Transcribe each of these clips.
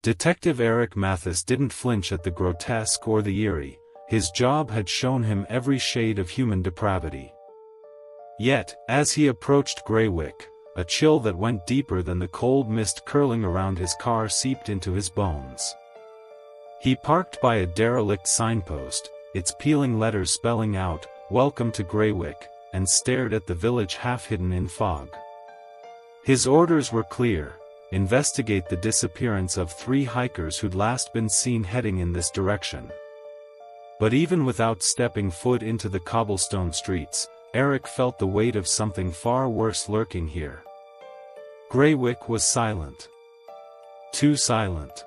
Detective Eric Mathis didn't flinch at the grotesque or the eerie. His job had shown him every shade of human depravity. Yet, as he approached Greywick, a chill that went deeper than the cold mist curling around his car seeped into his bones. He parked by a derelict signpost, its peeling letters spelling out, "Welcome to Greywick," and stared at the village half hidden in fog. His orders were clear: investigate the disappearance of 3 hikers who'd last been seen heading in this direction. But even without stepping foot into the cobblestone streets, Eric felt the weight of something far worse lurking here. Greywick was silent. Too silent.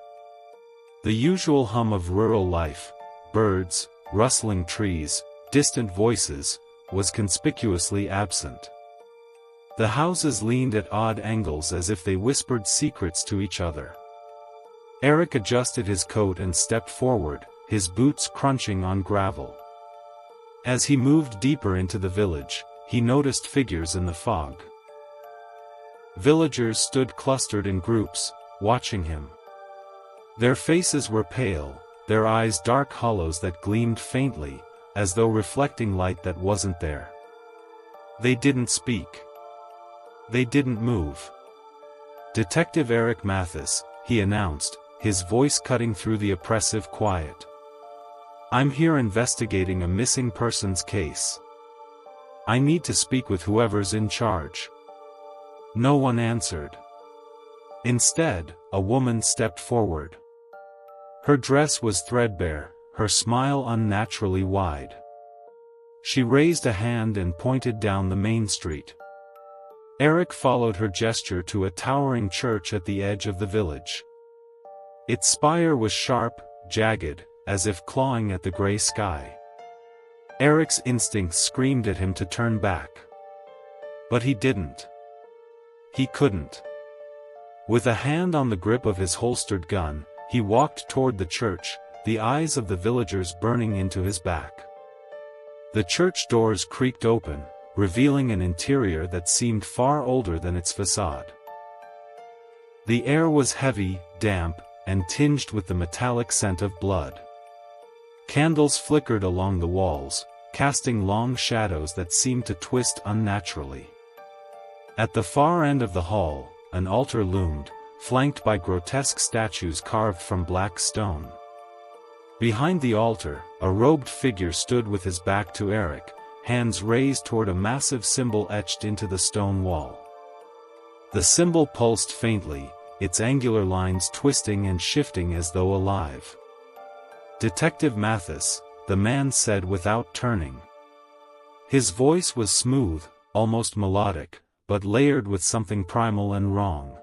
The usual hum of rural life, birds, rustling trees, distant voices, was conspicuously absent. The houses leaned at odd angles as if they whispered secrets to each other. Eric adjusted his coat and stepped forward, his boots crunching on gravel. As he moved deeper into the village, he noticed figures in the fog. Villagers stood clustered in groups, watching him. Their faces were pale, their eyes dark hollows that gleamed faintly, as though reflecting light that wasn't there. They didn't speak. They didn't move. "Detective Eric Mathis," he announced, his voice cutting through the oppressive quiet. "I'm here investigating a missing persons case. I need to speak with whoever's in charge." No one answered. Instead, a woman stepped forward. Her dress was threadbare, her smile unnaturally wide. She raised a hand and pointed down the main street. Eric followed her gesture to a towering church at the edge of the village. Its spire was sharp, jagged, as if clawing at the gray sky. Eric's instincts screamed at him to turn back. But he didn't. He couldn't. With a hand on the grip of his holstered gun, he walked toward the church, the eyes of the villagers burning into his back. The church doors creaked open, revealing an interior that seemed far older than its facade. The air was heavy, damp, and tinged with the metallic scent of blood. Candles flickered along the walls, casting long shadows that seemed to twist unnaturally. At the far end of the hall, an altar loomed, flanked by grotesque statues carved from black stone. Behind the altar, a robed figure stood with his back to Eric, hands raised toward a massive symbol etched into the stone wall. The symbol pulsed faintly, its angular lines twisting and shifting as though alive. "Detective Mathis," the man said without turning. His voice was smooth, almost melodic, but layered with something primal and wrong.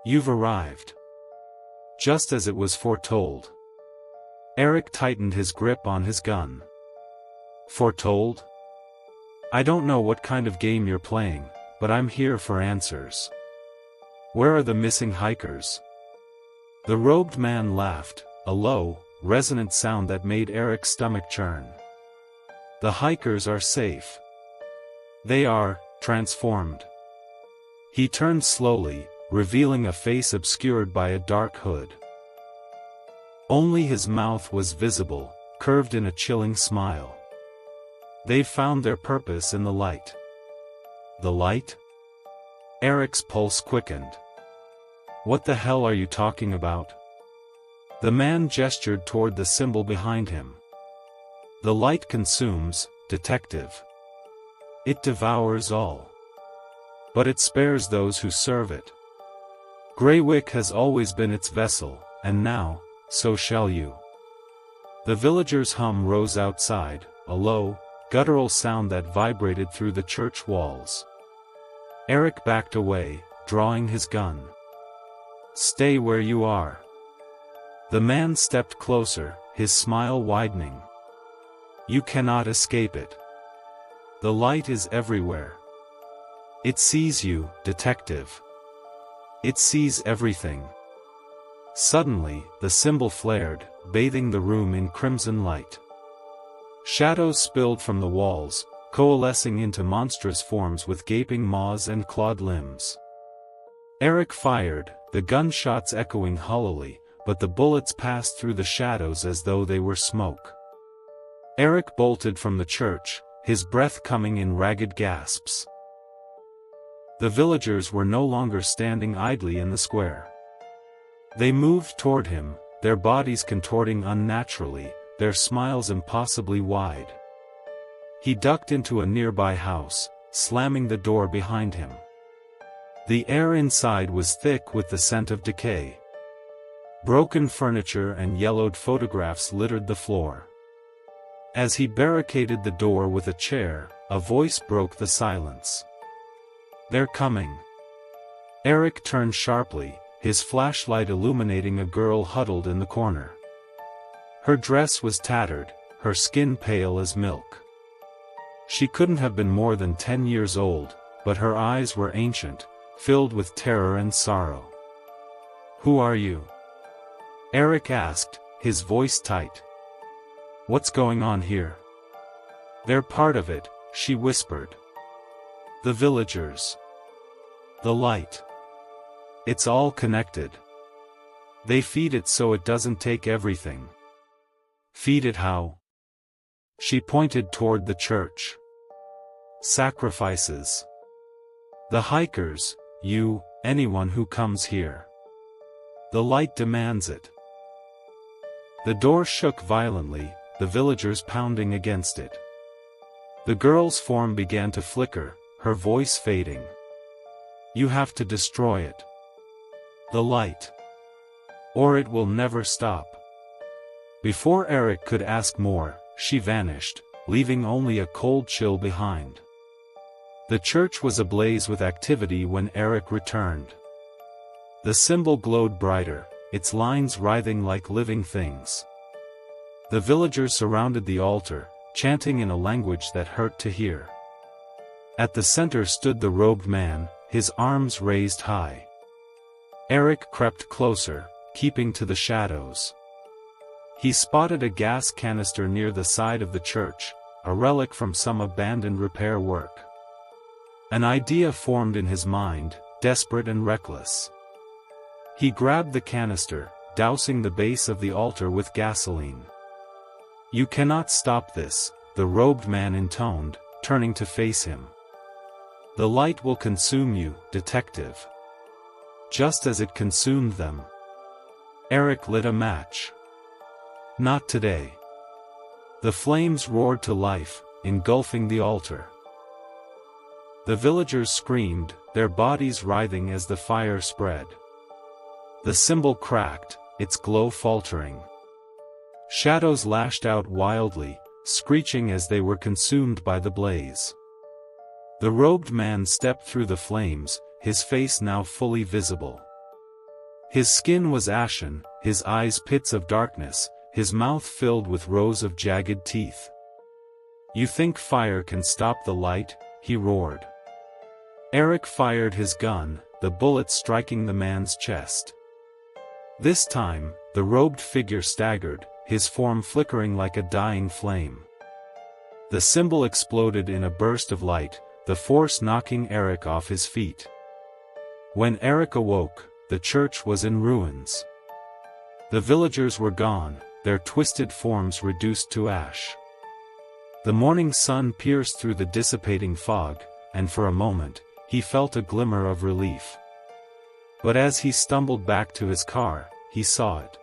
"You've arrived. Just as it was foretold." Eric tightened his grip on his gun. "Foretold? I don't know what kind of game you're playing, but I'm here for answers. Where are the missing hikers?" The robed man laughed, a low, resonant sound that made Eric's stomach churn. "The hikers are safe. They are transformed." He turned slowly, revealing a face obscured by a dark hood. Only his mouth was visible, curved in a chilling smile. "They've found their purpose in the light." "The light?" Eric's pulse quickened. "What the hell are you talking about?" The man gestured toward the symbol behind him. "The light consumes, detective. It devours all. But it spares those who serve it. Greywick has always been its vessel, and now, so shall you." The villagers' hum rose outside, a low, guttural sound that vibrated through the church walls. Eric backed away, drawing his gun. "Stay where you are." The man stepped closer, his smile widening. "You cannot escape it. The light is everywhere. It sees you, detective. It sees everything." Suddenly, the symbol flared, bathing the room in crimson light. Shadows spilled from the walls, coalescing into monstrous forms with gaping maws and clawed limbs. Eric fired, the gunshots echoing hollowly, but the bullets passed through the shadows as though they were smoke. Eric bolted from the church, his breath coming in ragged gasps. The villagers were no longer standing idly in the square. They moved toward him, their bodies contorting unnaturally, their smiles impossibly wide. He ducked into a nearby house, slamming the door behind him. The air inside was thick with the scent of decay. Broken furniture and yellowed photographs littered the floor. As he barricaded the door with a chair, a voice broke the silence. "They're coming." Eric turned sharply, his flashlight illuminating a girl huddled in the corner. Her dress was tattered, her skin pale as milk. She couldn't have been more than 10 years old, but her eyes were ancient, filled with terror and sorrow. "Who are you?" Eric asked, his voice tight. "What's going on here?" "They're part of it," she whispered. "The villagers. The light. It's all connected. They feed it so it doesn't take everything." "Feed it how?" She pointed toward the church. "Sacrifices. The hikers, you, anyone who comes here. The light demands it." The door shook violently, the villagers pounding against it. The girl's form began to flicker, her voice fading. "You have to destroy it. The light. Or it will never stop." Before Eric could ask more, she vanished, leaving only a cold chill behind. The church was ablaze with activity when Eric returned. The symbol glowed brighter, its lines writhing like living things. The villagers surrounded the altar, chanting in a language that hurt to hear. At the center stood the robed man, his arms raised high. Eric crept closer, keeping to the shadows. He spotted a gas canister near the side of the church, a relic from some abandoned repair work. An idea formed in his mind, desperate and reckless. He grabbed the canister, dousing the base of the altar with gasoline. "You cannot stop this," the robed man intoned, turning to face him. "The light will consume you, detective. Just as it consumed them." Eric lit a match. "Not today." The flames roared to life, engulfing the altar. The villagers screamed, their bodies writhing as the fire spread. The symbol cracked, its glow faltering. Shadows lashed out wildly, screeching as they were consumed by the blaze. The robed man stepped through the flames, his face now fully visible. His skin was ashen, his eyes pits of darkness, his mouth filled with rows of jagged teeth. "You think fire can stop the light?" he roared. Eric fired his gun, the bullet striking the man's chest. This time, the robed figure staggered, his form flickering like a dying flame. The symbol exploded in a burst of light, the force knocking Eric off his feet. When Eric awoke, the church was in ruins. The villagers were gone, their twisted forms reduced to ash. The morning sun pierced through the dissipating fog, and for a moment, he felt a glimmer of relief. But as he stumbled back to his car, he saw it.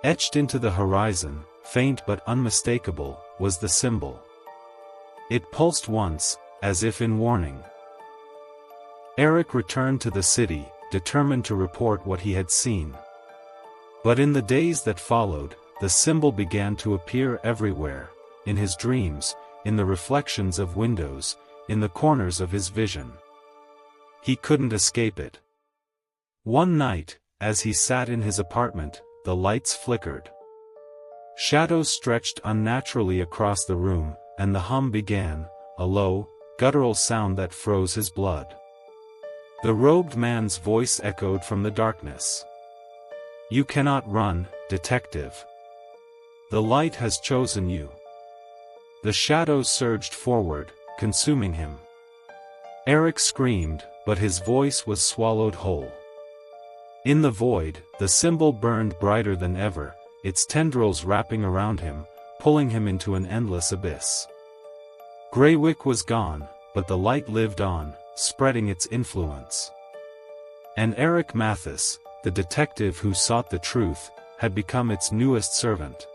Etched into the horizon, faint but unmistakable, was the symbol. It pulsed once, as if in warning. Eric returned to the city, determined to report what he had seen. But in the days that followed, the symbol began to appear everywhere, in his dreams, in the reflections of windows, in the corners of his vision. He couldn't escape it. One night, as he sat in his apartment, the lights flickered. Shadows stretched unnaturally across the room, and the hum began, a low, guttural sound that froze his blood. The robed man's voice echoed from the darkness. "You cannot run, detective. The light has chosen you." The shadows surged forward, consuming him. Eric screamed, but his voice was swallowed whole. In the void, the symbol burned brighter than ever, its tendrils wrapping around him, pulling him into an endless abyss. Greywick was gone, but the light lived on, spreading its influence. And Eric Mathis, the detective who sought the truth, had become its newest servant.